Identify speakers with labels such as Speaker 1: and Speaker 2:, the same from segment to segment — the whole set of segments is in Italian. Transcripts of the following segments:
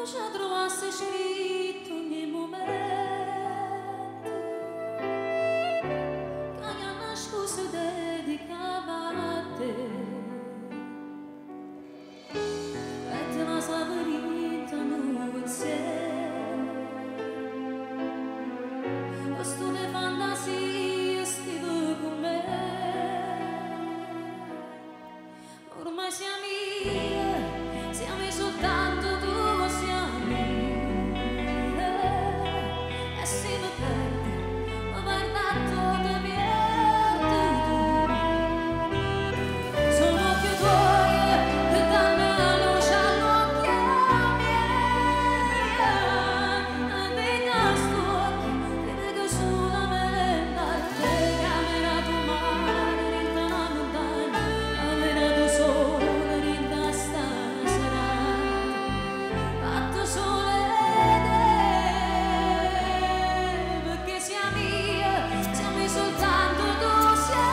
Speaker 1: já trovasse scritto ogni momento che mi ha nascosto dedicava a te e te la saporita non c'è questo le fantasie scrivo con me ormai siamo soltanto tu siamo e se mi perdi mi guarda tutto perdi tu sono occhi tuoi che danno luce all'occhio miei e sto occhi che vedo solamente a te camera tu mare rinda la montagna camera tu sole rinda sta soltanto tu sei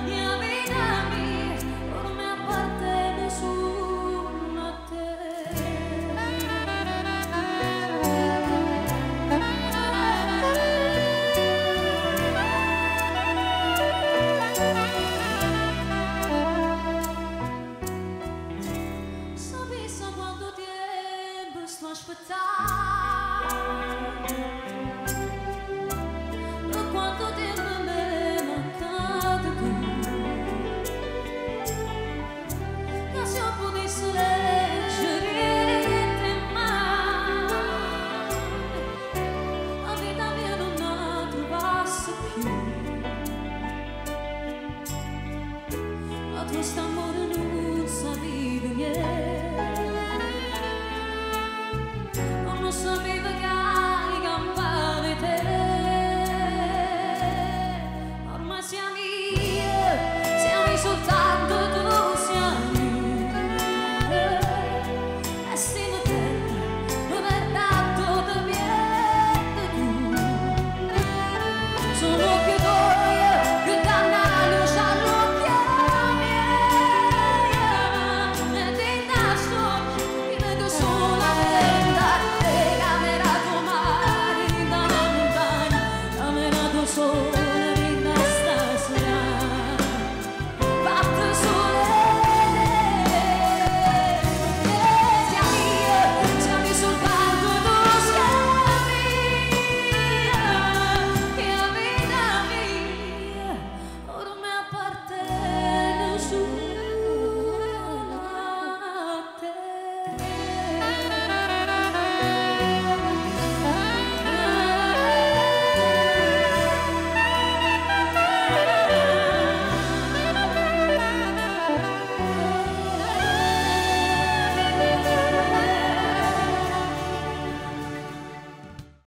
Speaker 1: mia vita mia ormai appartiene solo a te sapessi quanto tempo sto aspettando quanto tempo mi è mancato tu che se io potessi